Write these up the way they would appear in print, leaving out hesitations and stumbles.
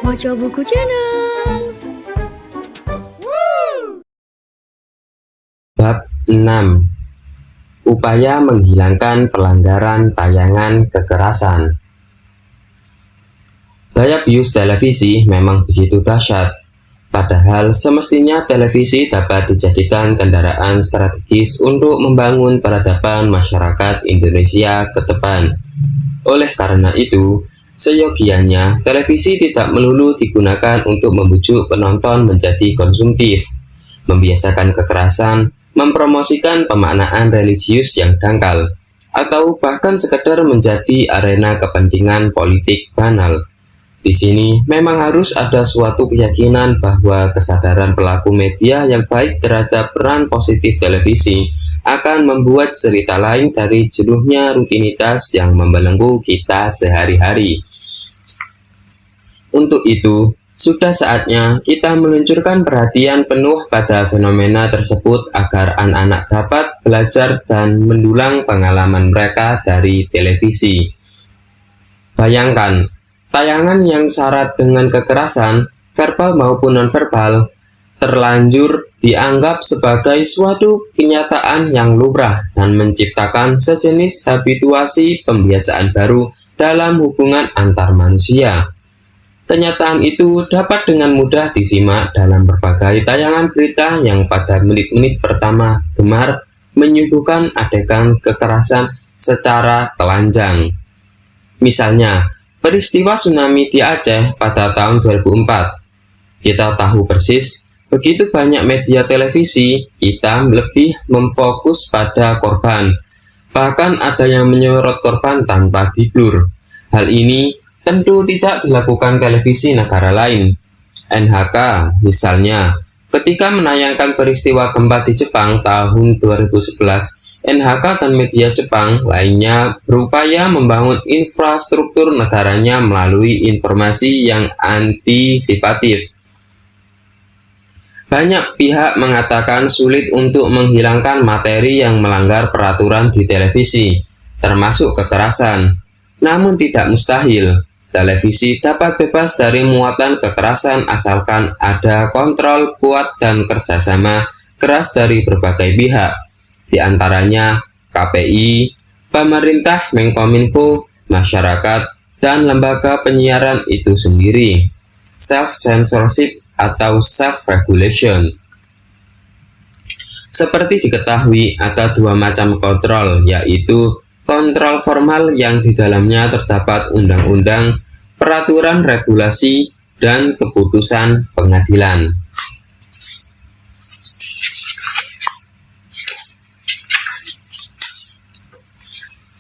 Moco Buku Channel. Bab 6. Upaya menghilangkan pelanggaran tayangan kekerasan. Daya bius televisi memang begitu dahsyat, padahal semestinya televisi dapat dijadikan kendaraan strategis untuk membangun peradaban masyarakat Indonesia ke depan. Oleh karena itu, seyogianya televisi tidak melulu digunakan untuk membujuk penonton menjadi konsumtif, membiasakan kekerasan, mempromosikan pemaknaan religius yang dangkal, atau bahkan sekedar menjadi arena kepentingan politik banal. Di sini memang harus ada suatu keyakinan bahwa kesadaran pelaku media yang baik terhadap peran positif televisi akan membuat cerita lain dari jenuhnya rutinitas yang membelenggu kita sehari-hari. Untuk itu, sudah saatnya kita meluncurkan perhatian penuh pada fenomena tersebut agar anak-anak dapat belajar dan mendulang pengalaman mereka dari televisi. Bayangkan, tayangan yang syarat dengan kekerasan, verbal maupun nonverbal, terlanjur dianggap sebagai suatu kenyataan yang lumrah dan menciptakan sejenis habituasi pembiasaan baru dalam hubungan antar manusia. Kenyataan itu dapat dengan mudah disimak dalam berbagai tayangan berita yang pada menit-menit pertama gemar menyuguhkan adegan kekerasan secara telanjang. Misalnya, peristiwa tsunami di Aceh pada tahun 2004. Kita tahu persis, begitu banyak media televisi, kita lebih memfokus pada korban. Bahkan ada yang menyorot korban tanpa diblur. Hal ini tentu tidak dilakukan televisi negara lain. NHK misalnya, ketika menayangkan peristiwa gempa di Jepang tahun 2011, NHK dan media Jepang lainnya berupaya membangun infrastruktur negaranya melalui informasi yang antisipatif. Banyak pihak mengatakan sulit untuk menghilangkan materi yang melanggar peraturan di televisi, termasuk kekerasan. Namun tidak mustahil. Televisi dapat bebas dari muatan kekerasan asalkan ada kontrol kuat dan kerjasama keras dari berbagai pihak, di antaranya KPI, pemerintah, Menkominfo, masyarakat, dan lembaga penyiaran itu sendiri. Self-censorship atau self-regulation. Seperti diketahui, ada dua macam kontrol, yaitu kontrol formal yang di dalamnya terdapat undang-undang, peraturan regulasi, dan keputusan pengadilan.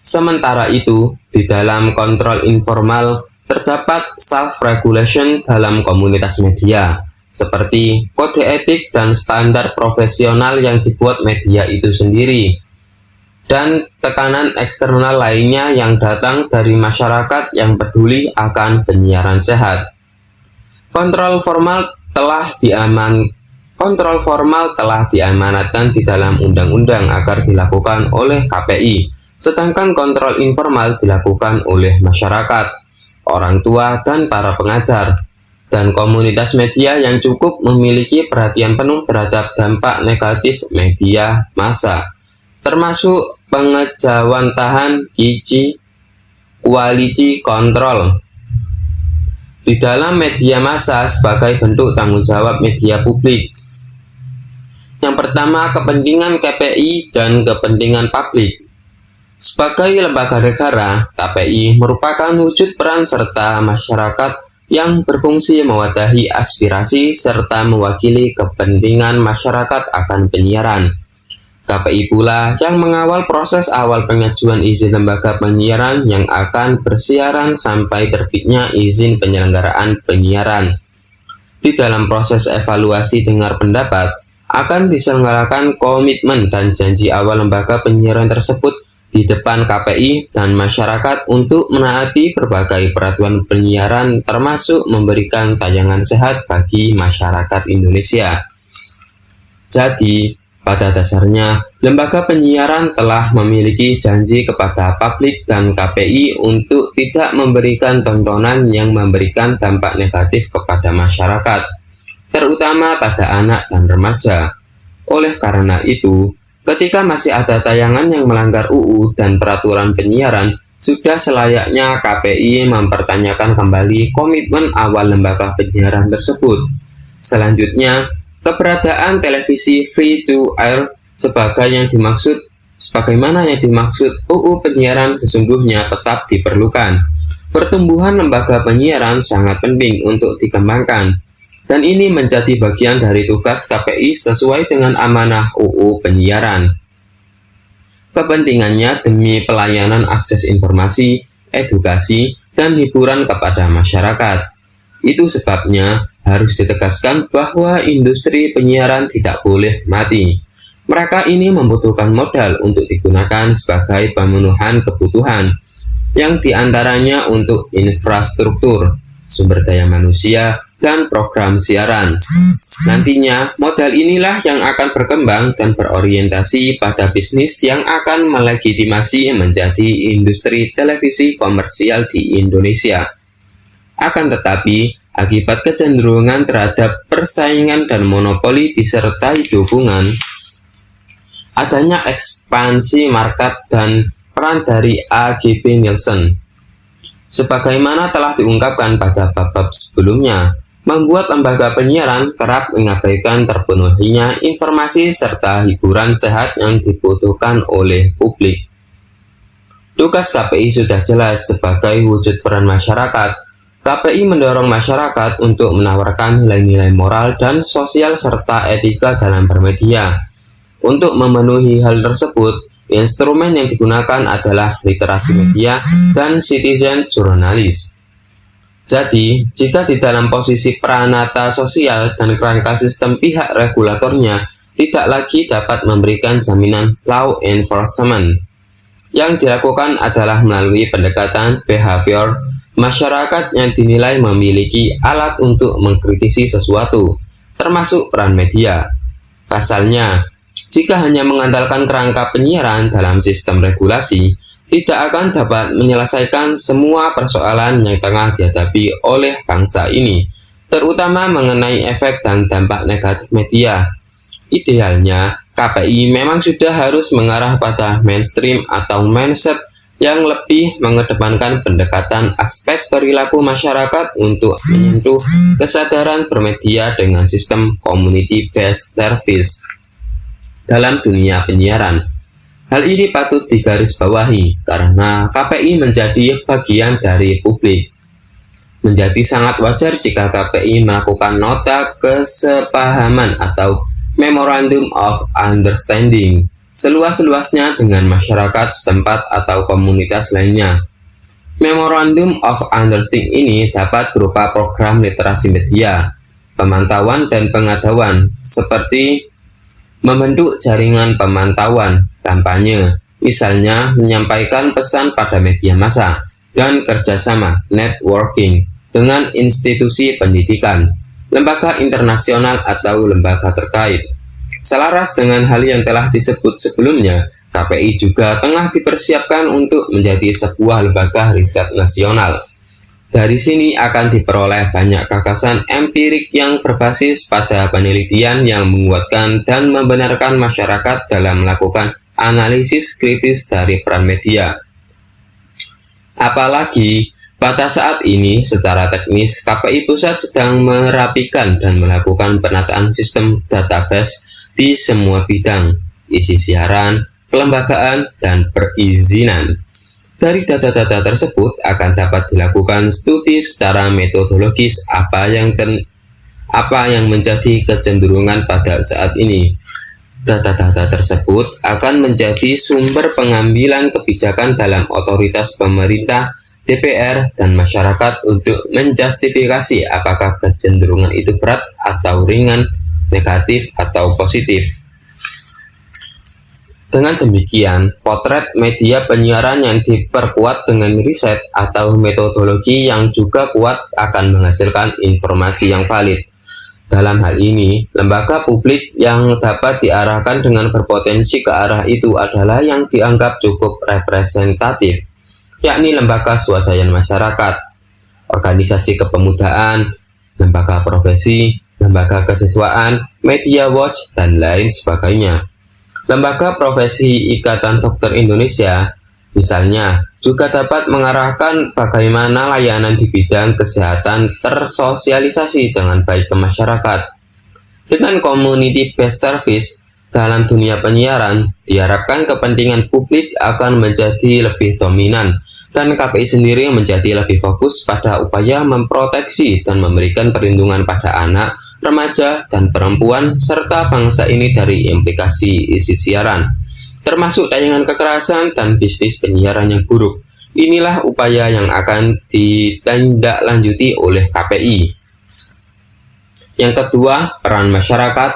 Sementara itu, di dalam kontrol informal terdapat self-regulation dalam komunitas media, seperti kode etik dan standar profesional yang dibuat media itu sendiri, dan tekanan eksternal lainnya yang datang dari masyarakat yang peduli akan penyiaran sehat. Kontrol formal telah diamanatkan di dalam undang-undang agar dilakukan oleh KPI, sedangkan kontrol informal dilakukan oleh masyarakat, orang tua, dan para pengajar, dan komunitas media yang cukup memiliki perhatian penuh terhadap dampak negatif media massa, termasuk pengejawantahan quality control di dalam media massa sebagai bentuk tanggung jawab media publik. Yang pertama, kepentingan KPI dan kepentingan publik. Sebagai lembaga negara, KPI merupakan wujud peran serta masyarakat yang berfungsi mewadahi aspirasi serta mewakili kepentingan masyarakat akan penyiaran. KPI pula yang mengawal proses awal pengajuan izin lembaga penyiaran yang akan bersiaran sampai terbitnya izin penyelenggaraan penyiaran. Di dalam proses evaluasi dengar pendapat, akan diselenggarakan komitmen dan janji awal lembaga penyiaran tersebut di depan KPI dan masyarakat untuk menaati berbagai peraturan penyiaran termasuk memberikan tayangan sehat bagi masyarakat Indonesia. Jadi, Pada dasarnya, lembaga penyiaran telah memiliki janji kepada publik dan KPI untuk tidak memberikan tontonan yang memberikan dampak negatif kepada masyarakat, terutama pada anak dan remaja. Oleh karena itu, ketika masih ada tayangan yang melanggar UU dan peraturan penyiaran, sudah selayaknya KPI mempertanyakan kembali komitmen awal lembaga penyiaran tersebut. Selanjutnya, keberadaan televisi free to air sebagaimana yang dimaksud UU penyiaran sesungguhnya tetap diperlukan. Pertumbuhan lembaga penyiaran sangat penting untuk dikembangkan, dan ini menjadi bagian dari tugas KPI sesuai dengan amanah UU penyiaran. Kepentingannya demi pelayanan akses informasi, edukasi, dan hiburan kepada masyarakat. Itu sebabnya harus ditegaskan bahwa industri penyiaran tidak boleh mati. Mereka ini membutuhkan modal untuk digunakan sebagai pemenuhan kebutuhan, yang diantaranya untuk infrastruktur, sumber daya manusia, dan program siaran. Nantinya, modal inilah yang akan berkembang dan berorientasi pada bisnis yang akan melegitimasi menjadi industri televisi komersial di Indonesia. Akan tetapi, akibat kecenderungan terhadap persaingan dan monopoli disertai dukungan adanya ekspansi market dan peran dari AGB Nielsen, sebagaimana telah diungkapkan pada bab sebelumnya, membuat lembaga penyiaran kerap mengabaikan terpenuhinya informasi serta hiburan sehat yang dibutuhkan oleh publik. Tugas KPI sudah jelas sebagai wujud peran masyarakat. KPI mendorong masyarakat untuk menawarkan nilai-nilai moral dan sosial serta etika dalam bermedia. Untuk memenuhi hal tersebut, instrumen yang digunakan adalah literasi media dan citizen jurnalis. Jadi, jika di dalam posisi peranata sosial dan kerangka sistem pihak regulatornya tidak lagi dapat memberikan jaminan law enforcement, yang dilakukan adalah melalui pendekatan behavior masyarakat yang dinilai memiliki alat untuk mengkritisi sesuatu, termasuk peran media. Pasalnya, jika hanya mengandalkan kerangka penyiaran dalam sistem regulasi, tidak akan dapat menyelesaikan semua persoalan yang tengah dihadapi oleh bangsa ini, terutama mengenai efek dan dampak negatif media. Idealnya, KPI memang sudah harus mengarah pada mainstream atau mindset yang lebih mengedepankan pendekatan aspek perilaku masyarakat untuk menyentuh kesadaran bermedia dengan sistem community-based service dalam dunia penyiaran. Hal ini patut digarisbawahi karena KPI menjadi bagian dari publik. Menjadi sangat wajar jika KPI melakukan nota kesepahaman atau Memorandum of Understanding seluas-luasnya dengan masyarakat setempat atau komunitas lainnya. Memorandum of Understanding ini dapat berupa program literasi media, pemantauan dan pengadaan, seperti membentuk jaringan pemantauan, kampanye, misalnya menyampaikan pesan pada media massa, dan kerjasama, networking, dengan institusi pendidikan, lembaga internasional atau lembaga terkait. Selaras dengan hal yang telah disebut sebelumnya, KPI juga tengah dipersiapkan untuk menjadi sebuah lembaga riset nasional. Dari sini akan diperoleh banyak gagasan empirik yang berbasis pada penelitian yang menguatkan dan membenarkan masyarakat dalam melakukan analisis kritis dari peran media. Apalagi, pada saat ini secara teknis KPI Pusat sedang merapikan dan melakukan penataan sistem database di semua bidang, isi siaran, kelembagaan, dan perizinan. Dari data-data tersebut akan dapat dilakukan studi secara metodologis apa yang menjadi kecenderungan pada saat ini. Data-data tersebut akan menjadi sumber pengambilan kebijakan dalam otoritas pemerintah, DPR, dan masyarakat untuk menjustifikasi apakah kecenderungan itu berat atau ringan, negatif atau positif. Dengan demikian, potret media penyiaran yang diperkuat dengan riset atau metodologi yang juga kuat akan menghasilkan informasi yang valid. Dalam hal ini, lembaga publik yang dapat diarahkan dengan berpotensi ke arah itu adalah yang dianggap cukup representatif, yakni lembaga swadaya masyarakat, organisasi kepemudaan, lembaga profesi, lembaga kesiswaan, media watch, dan lain sebagainya. Lembaga profesi Ikatan Dokter Indonesia, misalnya, juga dapat mengarahkan bagaimana layanan di bidang kesehatan tersosialisasi dengan baik ke masyarakat. Dengan community-based service dalam dunia penyiaran, diharapkan kepentingan publik akan menjadi lebih dominan, dan KPI sendiri menjadi lebih fokus pada upaya memproteksi dan memberikan perlindungan pada anak, remaja, dan perempuan, serta bangsa ini dari implikasi isi siaran, termasuk tayangan kekerasan dan bisnis penyiaran yang buruk. Inilah upaya yang akan ditindaklanjuti oleh KPI. Yang kedua, peran masyarakat,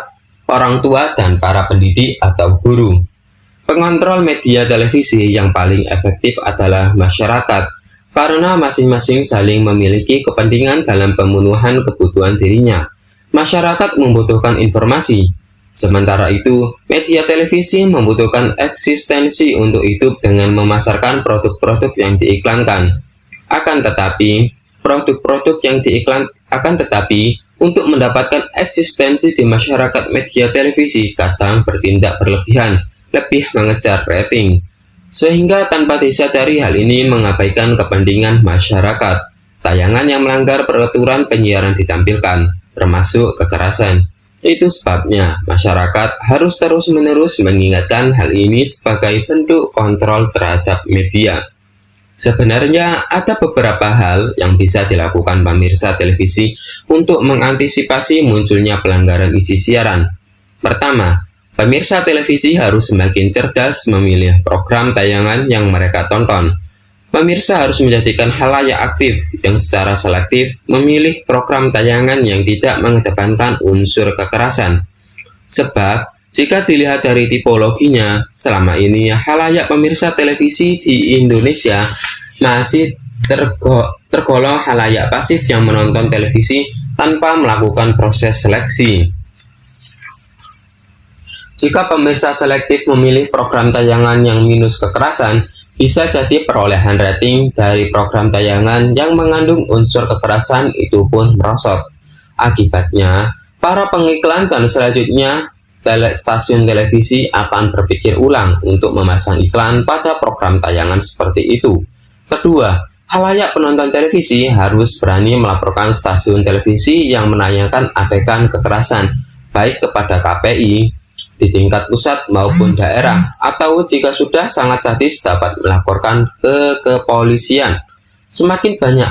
orang tua, dan para pendidik atau guru. Pengontrol media televisi yang paling efektif adalah masyarakat, karena masing-masing saling memiliki kepentingan dalam pemenuhan kebutuhan dirinya. Masyarakat membutuhkan informasi, sementara itu media televisi membutuhkan eksistensi untuk hidup dengan memasarkan produk-produk yang diiklankan. Akan tetapi, untuk mendapatkan eksistensi di masyarakat, media televisi kadang bertindak berlebihan, lebih mengejar rating, sehingga tanpa disadari hal ini mengabaikan kepentingan masyarakat. Tayangan yang melanggar peraturan penyiaran ditampilkan, termasuk kekerasan. Itu sebabnya masyarakat harus terus-menerus mengingatkan hal ini sebagai bentuk kontrol terhadap media. Sebenarnya ada beberapa hal yang bisa dilakukan pemirsa televisi untuk mengantisipasi munculnya pelanggaran isi siaran. Pertama, pemirsa televisi harus semakin cerdas memilih program tayangan yang mereka tonton. Pemirsa harus menjadikan khalayak aktif yang secara selektif memilih program tayangan yang tidak mengedepankan unsur kekerasan. Sebab, jika dilihat dari tipologinya, selama ini khalayak pemirsa televisi di Indonesia masih tergolong khalayak pasif yang menonton televisi tanpa melakukan proses seleksi. Jika pemirsa selektif memilih program tayangan yang minus kekerasan, bisa jadi perolehan rating dari program tayangan yang mengandung unsur kekerasan itu pun merosot. Akibatnya, para pengiklan dan selanjutnya stasiun televisi akan berpikir ulang untuk memasang iklan pada program tayangan seperti itu. Kedua, khalayak penonton televisi harus berani melaporkan stasiun televisi yang menayangkan adegan kekerasan, baik kepada KPI di tingkat pusat maupun daerah, atau jika sudah sangat sadis dapat melaporkan ke kepolisian. Semakin banyak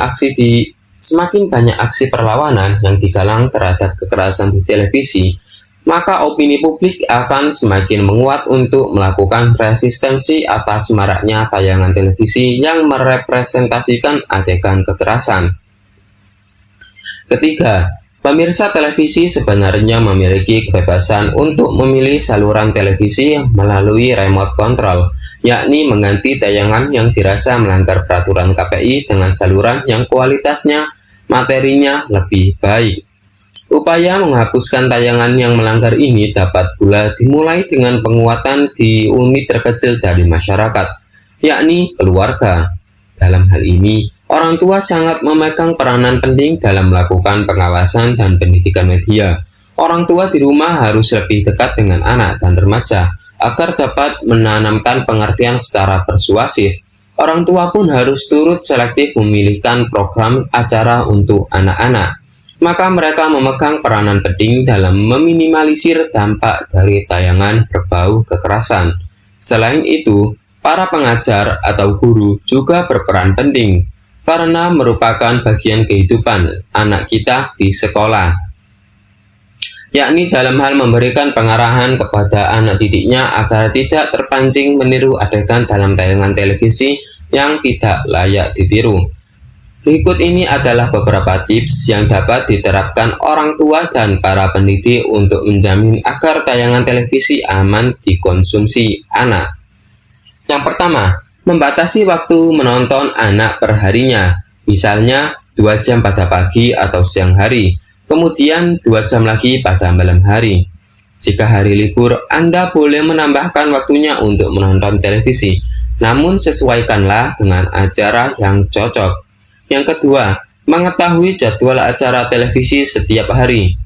aksi perlawanan yang digalang terhadap kekerasan di televisi, maka opini publik akan semakin menguat untuk melakukan resistensi atas maraknya tayangan televisi yang merepresentasikan adegan kekerasan. Ketiga, pemirsa televisi sebenarnya memiliki kebebasan untuk memilih saluran televisi melalui remote control, yakni mengganti tayangan yang dirasa melanggar peraturan KPI dengan saluran yang kualitasnya, materinya lebih baik. Upaya menghapuskan tayangan yang melanggar ini dapat pula dimulai dengan penguatan di unit terkecil dari masyarakat, yakni keluarga. Dalam hal ini, orang tua sangat memegang peranan penting dalam melakukan pengawasan dan pendidikan media. Orang tua di rumah harus lebih dekat dengan anak dan remaja agar dapat menanamkan pengertian secara persuasif. Orang tua pun harus turut selektif memilihkan program acara untuk anak-anak. Maka mereka memegang peranan penting dalam meminimalisir dampak dari tayangan berbau kekerasan. Selain itu, para pengajar atau guru juga berperan penting, karena merupakan bagian kehidupan anak kita di sekolah, yakni dalam hal memberikan pengarahan kepada anak didiknya agar tidak terpancing meniru adegan dalam tayangan televisi yang tidak layak ditiru. Berikut ini adalah beberapa tips yang dapat diterapkan orang tua dan para pendidik untuk menjamin agar tayangan televisi aman dikonsumsi anak. Yang pertama, membatasi waktu menonton anak perharinya, misalnya 2 jam pada pagi atau siang hari. kemudian 2 jam lagi pada malam hari. Jika hari libur, Anda boleh menambahkan waktunya untuk menonton televisi, namun sesuaikanlah dengan acara yang cocok. Yang kedua, mengetahui jadwal acara televisi setiap hari.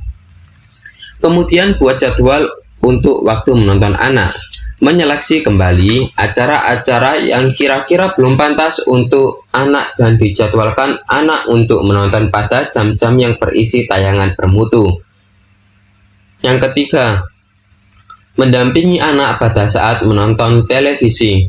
Kemudian buat jadwal untuk waktu menonton anak. Menyeleksi kembali acara-acara yang kira-kira belum pantas untuk anak dan dijadwalkan anak untuk menonton pada jam-jam yang berisi tayangan bermutu. Yang ketiga, mendampingi anak pada saat menonton televisi.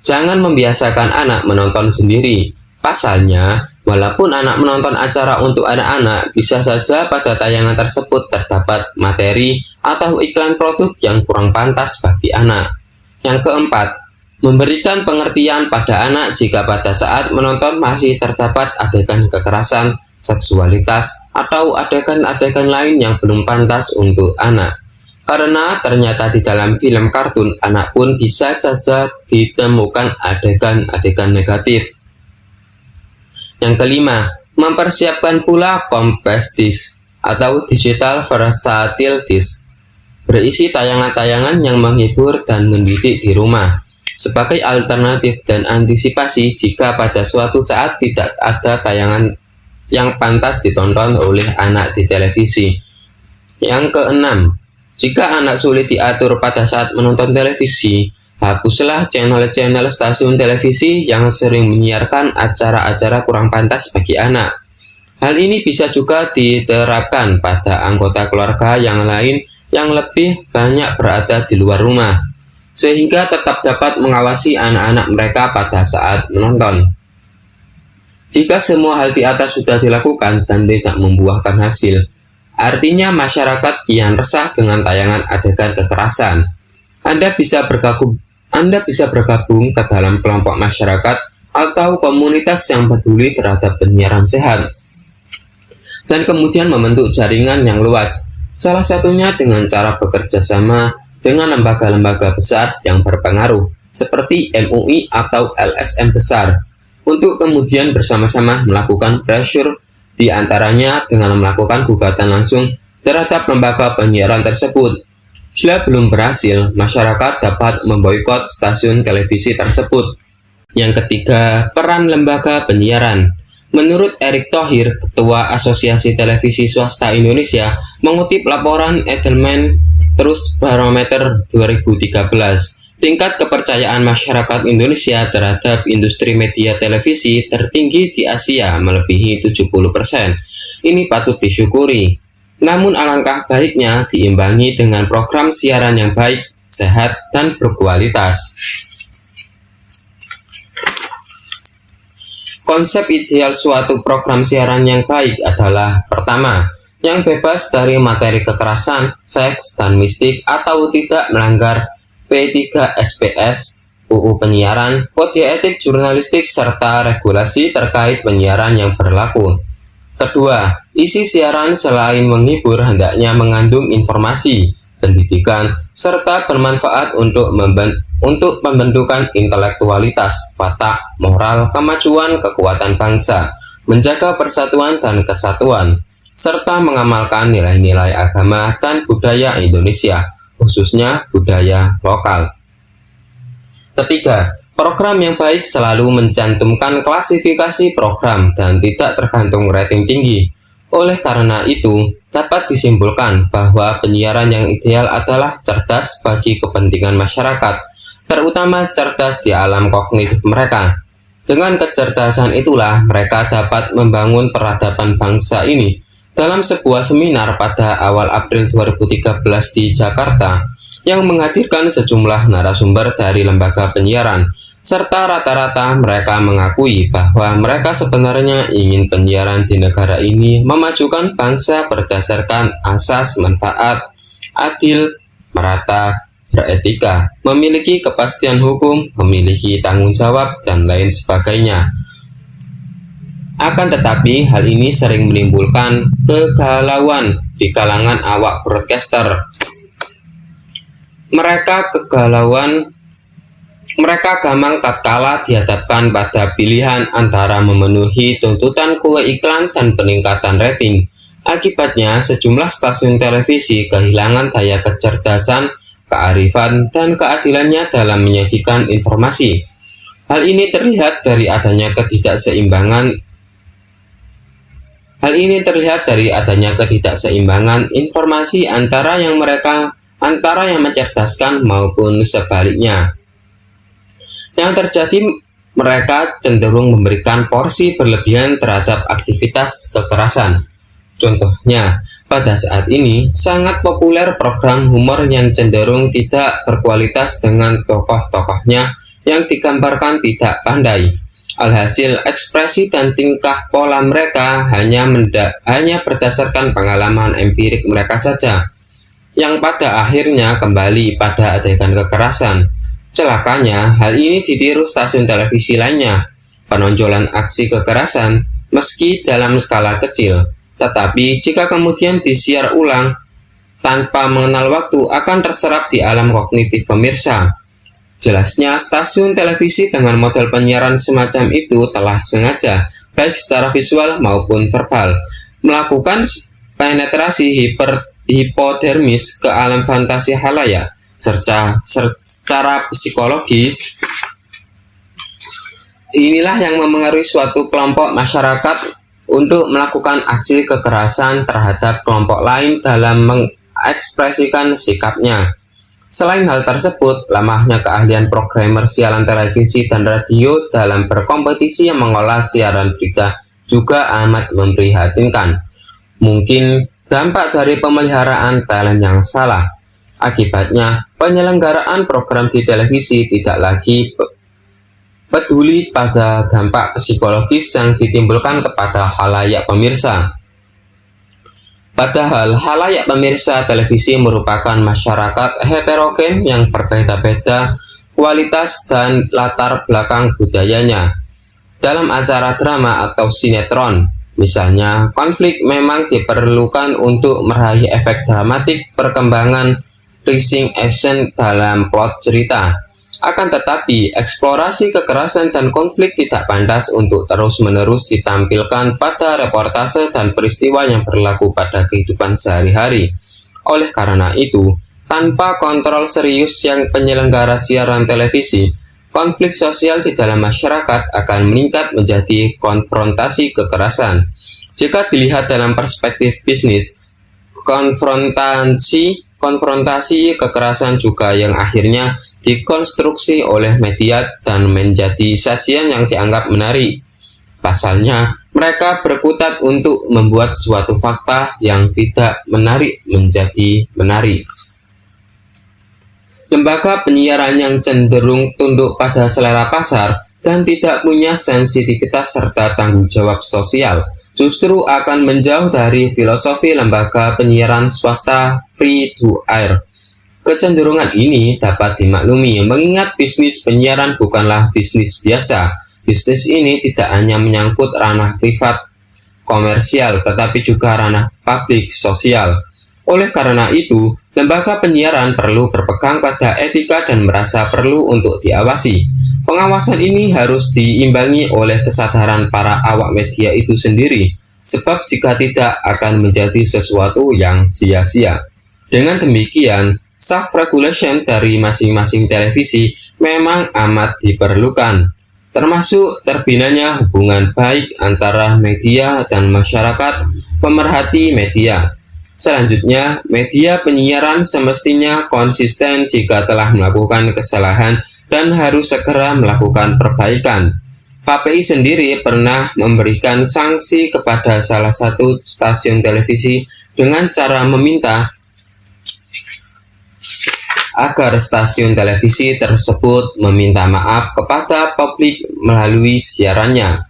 Jangan membiasakan anak menonton sendiri. Pasalnya, walaupun anak menonton acara untuk anak-anak, bisa saja pada tayangan tersebut terdapat materi atau iklan produk yang kurang pantas bagi anak. Yang keempat, memberikan pengertian pada anak jika pada saat menonton masih terdapat adegan kekerasan, seksualitas, atau adegan-adegan lain yang belum pantas untuk anak. Karena ternyata di dalam film kartun anak pun bisa saja ditemukan adegan-adegan negatif. Yang kelima, mempersiapkan pula Compact Disc atau Digital Versatile Disc, berisi tayangan-tayangan yang menghibur dan mendidik di rumah, sebagai alternatif dan antisipasi jika pada suatu saat tidak ada tayangan yang pantas ditonton oleh anak di televisi. Yang keenam, jika anak sulit diatur pada saat menonton televisi, hapuslah channel-channel stasiun televisi yang sering menyiarkan acara-acara kurang pantas bagi anak. Hal ini bisa juga diterapkan pada anggota keluarga yang lain yang lebih banyak berada di luar rumah, sehingga tetap dapat mengawasi anak-anak mereka pada saat menonton. Jika semua hal di atas sudah dilakukan dan tidak membuahkan hasil, artinya masyarakat kian resah dengan tayangan adegan kekerasan. Anda bisa bergabung ke dalam kelompok masyarakat atau komunitas yang peduli terhadap penyiaran sehat, dan kemudian membentuk jaringan yang luas, salah satunya dengan cara bekerja sama dengan lembaga-lembaga besar yang berpengaruh, seperti MUI atau LSM besar, untuk kemudian bersama-sama melakukan pressure, di antaranya dengan melakukan gugatan langsung terhadap lembaga penyiaran tersebut. Jika belum berhasil, masyarakat dapat memboikot stasiun televisi tersebut. Yang ketiga, peran lembaga penyiaran. Menurut Erick Thohir, Ketua Asosiasi Televisi Swasta Indonesia, mengutip laporan Edelman Trust Barometer 2013, tingkat kepercayaan masyarakat Indonesia terhadap industri media televisi tertinggi di Asia, melebihi 70%. Ini patut disyukuri. Namun alangkah baiknya diimbangi dengan program siaran yang baik, sehat, dan berkualitas. Konsep ideal suatu program siaran yang baik adalah: pertama, yang bebas dari materi kekerasan, seks, dan mistik, atau tidak melanggar P3SPS, UU Penyiaran, Kode Etik Jurnalistik, serta regulasi terkait penyiaran yang berlaku. Kedua, isi siaran selain menghibur hendaknya mengandung informasi, pendidikan, serta bermanfaat untuk pembentukan intelektualitas, watak, moral, kemajuan, kekuatan bangsa, menjaga persatuan dan kesatuan, serta mengamalkan nilai-nilai agama dan budaya Indonesia, khususnya budaya lokal. Ketiga, program yang baik selalu mencantumkan klasifikasi program dan tidak tergantung rating tinggi. Oleh karena itu, dapat disimpulkan bahwa penyiaran yang ideal adalah cerdas bagi kepentingan masyarakat, terutama cerdas di alam kognitif mereka. Dengan kecerdasan itulah mereka dapat membangun peradaban bangsa ini. Dalam sebuah seminar pada awal April 2013 di Jakarta, yang menghadirkan sejumlah narasumber dari lembaga penyiaran, serta rata-rata mereka mengakui bahwa mereka sebenarnya ingin penyiaran di negara ini memajukan bangsa berdasarkan asas manfaat, adil, merata, beretika, memiliki kepastian hukum, memiliki tanggung jawab, dan lain sebagainya. Akan tetapi, hal ini sering menimbulkan kegalauan di kalangan awak broadcaster. Mereka gampang tatkala dihadapkan pada pilihan antara memenuhi tuntutan kue iklan dan peningkatan rating, Akibatnya, sejumlah stasiun televisi kehilangan daya kecerdasan, kearifan, dan keadilannya dalam menyajikan informasi. Hal ini terlihat dari adanya ketidakseimbangan informasi antara yang mencerdaskan maupun sebaliknya. Yang terjadi, mereka cenderung memberikan porsi berlebihan terhadap aktivitas kekerasan. Contohnya, pada saat ini sangat populer program humor yang cenderung tidak berkualitas dengan tokoh-tokohnya yang digambarkan tidak pandai. Alhasil, ekspresi dan tingkah pola mereka hanya berdasarkan pengalaman empirik mereka saja, yang pada akhirnya kembali pada adegan kekerasan. Celakanya, hal ini ditiru stasiun televisi lainnya. Penonjolan aksi kekerasan, meski dalam skala kecil, tetapi jika kemudian disiar ulang tanpa mengenal waktu, akan terserap di alam kognitif pemirsa. Jelasnya, stasiun televisi dengan model penyiaran semacam itu telah sengaja, baik secara visual maupun verbal, melakukan penetrasi hipodermis ke alam fantasi khalayak. Secara psikologis, inilah yang memengaruhi suatu kelompok masyarakat untuk melakukan aksi kekerasan terhadap kelompok lain dalam mengekspresikan sikapnya. Selain hal tersebut, lemahnya keahlian programmer siaran televisi dan radio dalam berkompetisi yang mengolah siaran berita juga amat memprihatinkan. Mungkin dampak dari pemeliharaan talent yang salah. Akibatnya, penyelenggaraan program di televisi tidak lagi peduli pada dampak psikologis yang ditimbulkan kepada khalayak pemirsa. Padahal khalayak pemirsa televisi merupakan masyarakat heterogen yang berbeda-beda kualitas dan latar belakang budayanya. Dalam acara drama atau sinetron, misalnya, konflik memang diperlukan untuk meraih efek dramatik perkembangan rising action dalam plot cerita. Akan tetapi, eksplorasi kekerasan dan konflik tidak pantas untuk terus-menerus ditampilkan pada reportase dan peristiwa yang berlaku pada kehidupan sehari-hari. Oleh karena itu, tanpa kontrol serius yang penyelenggara siaran televisi, konflik sosial di dalam masyarakat akan meningkat menjadi konfrontasi kekerasan. Jika dilihat dalam perspektif bisnis, konfrontasi kekerasan juga yang akhirnya dikonstruksi oleh media dan menjadi sajian yang dianggap menarik. Pasalnya, mereka berkutat untuk membuat suatu fakta yang tidak menarik menjadi menarik. Lembaga penyiaran yang cenderung tunduk pada selera pasar dan tidak punya sensitivitas serta tanggung jawab sosial justru akan menjauh dari filosofi lembaga penyiaran swasta free to air. Kecenderungan ini dapat dimaklumi mengingat bisnis penyiaran bukanlah bisnis biasa. Bisnis ini tidak hanya menyangkut ranah privat komersial, tetapi juga ranah publik sosial. Oleh karena itu, lembaga penyiaran perlu berpegang pada etika dan merasa perlu untuk diawasi. Pengawasan ini harus diimbangi oleh kesadaran para awak media itu sendiri, sebab jika tidak akan menjadi sesuatu yang sia-sia. Dengan demikian, self-regulation dari masing-masing televisi memang amat diperlukan, termasuk terbinanya hubungan baik antara media dan masyarakat pemerhati media. Selanjutnya, media penyiaran semestinya konsisten jika telah melakukan kesalahan dan harus segera melakukan perbaikan. KPI sendiri pernah memberikan sanksi kepada salah satu stasiun televisi dengan cara meminta agar stasiun televisi tersebut meminta maaf kepada publik melalui siarannya.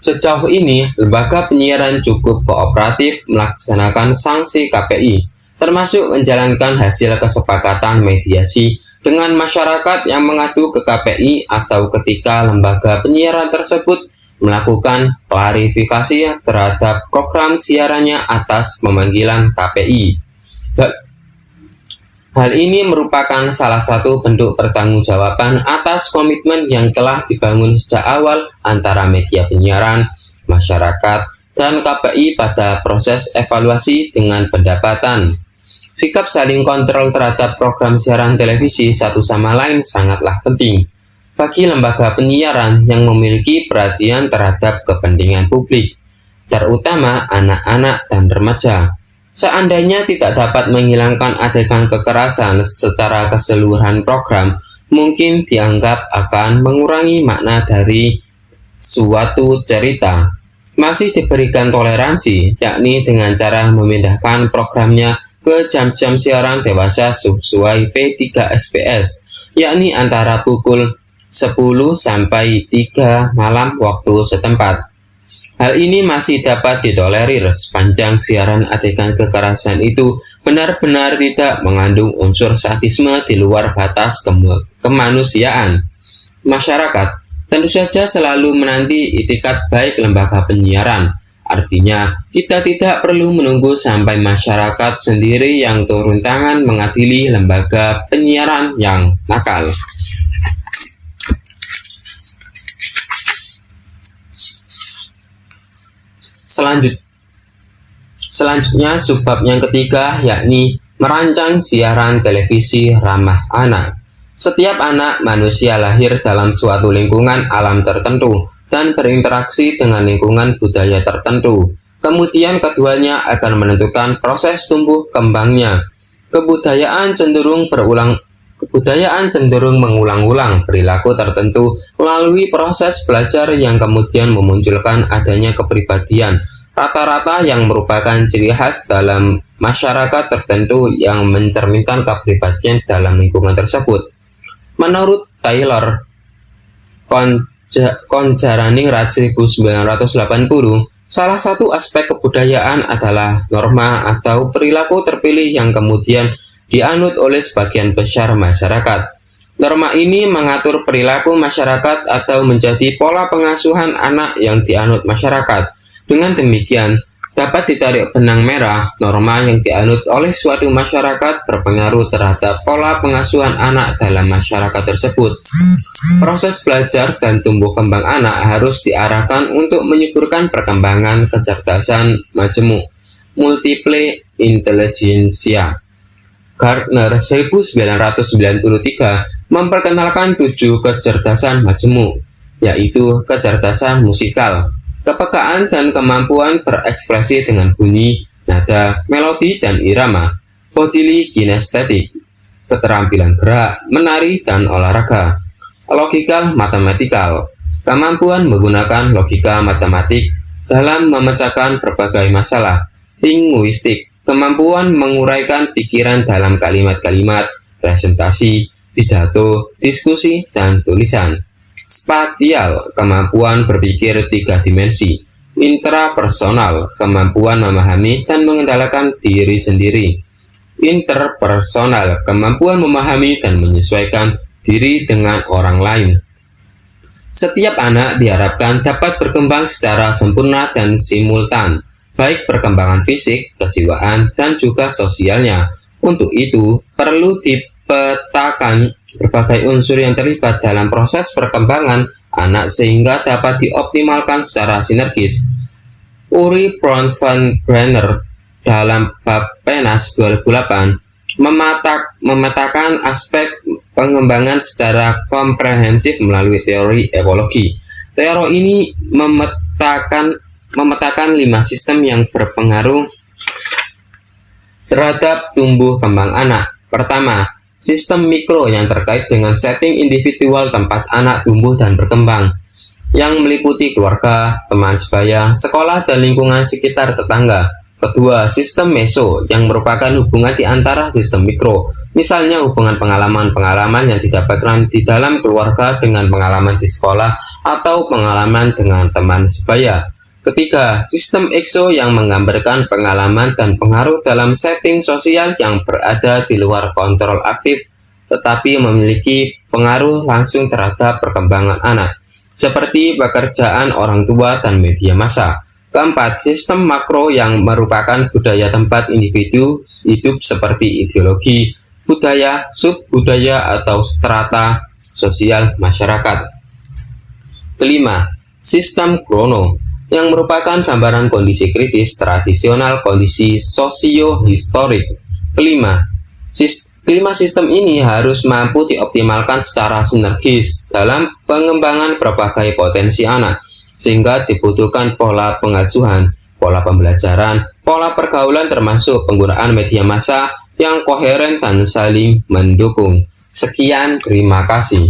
Sejauh ini, lembaga penyiaran cukup kooperatif melaksanakan sanksi KPI, termasuk menjalankan hasil kesepakatan mediasi dengan masyarakat yang mengadu ke KPI atau ketika lembaga penyiaran tersebut melakukan klarifikasi terhadap program siarannya atas pemanggilan KPI. Hal ini merupakan salah satu bentuk pertanggungjawaban atas komitmen yang telah dibangun sejak awal antara media penyiaran, masyarakat, dan KPI pada proses evaluasi dengan pendapatan. Sikap saling kontrol terhadap program siaran televisi satu sama lain sangatlah penting bagi lembaga penyiaran yang memiliki perhatian terhadap kepentingan publik, terutama anak-anak dan remaja. Seandainya tidak dapat menghilangkan adegan kekerasan secara keseluruhan program, mungkin dianggap akan mengurangi makna dari suatu cerita. Masih diberikan toleransi, yakni dengan cara memindahkan programnya ke jam-jam siaran dewasa sesuai P3SPS, yakni antara pukul 10 sampai 3 malam waktu setempat. Hal ini masih dapat ditolerir sepanjang siaran adegan kekerasan itu benar-benar tidak mengandung unsur sadisme di luar batas kemanusiaan. Masyarakat tentu saja selalu menanti itikat baik lembaga penyiaran. Artinya, kita tidak perlu menunggu sampai masyarakat sendiri yang turun tangan mengadili lembaga penyiaran yang nakal. Selanjutnya, subbab yang ketiga yakni merancang siaran televisi ramah anak. Setiap anak manusia lahir dalam suatu lingkungan alam tertentu dan berinteraksi dengan lingkungan budaya tertentu. Kemudian keduanya akan menentukan proses tumbuh kembangnya. Kebudayaan cenderung mengulang-ulang perilaku tertentu melalui proses belajar yang kemudian memunculkan adanya kepribadian rata-rata yang merupakan ciri khas dalam masyarakat tertentu yang mencerminkan kepribadian dalam lingkungan tersebut. Menurut Taylor Conjaraning-Rad 1980, salah satu aspek kebudayaan adalah norma atau perilaku terpilih yang kemudian dianut oleh sebagian besar masyarakat. Norma ini mengatur perilaku masyarakat atau menjadi pola pengasuhan anak yang dianut masyarakat. Dengan demikian, dapat ditarik benang merah, norma yang dianut oleh suatu masyarakat berpengaruh terhadap pola pengasuhan anak dalam masyarakat tersebut. Proses belajar dan tumbuh kembang anak harus diarahkan untuk menyuburkan perkembangan kecerdasan majemuk, multiple intelligentsia. Gardner 1993 memperkenalkan 7 kecerdasan majemuk, yaitu kecerdasan musikal, kepekaan dan kemampuan berekspresi dengan bunyi, nada, melodi, dan irama, bodily kinesthetic, keterampilan gerak, menari, dan olahraga, logical matematikal, kemampuan menggunakan logika matematik dalam memecahkan berbagai masalah, linguistik, kemampuan menguraikan pikiran dalam kalimat-kalimat, presentasi, pidato, diskusi, dan tulisan. Spatial, kemampuan berpikir 3 dimensi. Intrapersonal, kemampuan memahami dan mengendalikan diri sendiri. Interpersonal, kemampuan memahami dan menyesuaikan diri dengan orang lain. Setiap anak diharapkan dapat berkembang secara sempurna dan simultan, baik perkembangan fisik, kejiwaan, dan juga sosialnya. Untuk itu, perlu dipetakan berbagai unsur yang terlibat dalam proses perkembangan anak sehingga dapat dioptimalkan secara sinergis. Uri Brown van Brenner dalam bab PNAS 2008 memetakan aspek pengembangan secara komprehensif melalui teori evolusi. Teori ini memetakan 5 sistem yang berpengaruh terhadap tumbuh kembang anak. Pertama, sistem mikro yang terkait dengan setting individual tempat anak tumbuh dan berkembang, yang meliputi keluarga, teman sebaya, sekolah, dan lingkungan sekitar tetangga. Kedua, sistem meso yang merupakan hubungan di antara sistem mikro, misalnya hubungan pengalaman-pengalaman yang didapatkan di dalam keluarga dengan pengalaman di sekolah atau pengalaman dengan teman sebaya. Ketiga, sistem exo yang menggambarkan pengalaman dan pengaruh dalam setting sosial yang berada di luar kontrol aktif tetapi memiliki pengaruh langsung terhadap perkembangan anak, seperti pekerjaan orang tua dan media massa. Keempat, sistem makro yang merupakan budaya tempat individu hidup seperti ideologi, budaya, subbudaya, atau strata sosial masyarakat. Kelima, sistem krono yang merupakan gambaran kondisi kritis tradisional kondisi sosio-historik. Kelima sistem ini harus mampu dioptimalkan secara sinergis dalam pengembangan berbagai potensi anak, sehingga dibutuhkan pola pengasuhan, pola pembelajaran, pola pergaulan termasuk penggunaan media massa yang koheren dan saling mendukung. Sekian, terima kasih.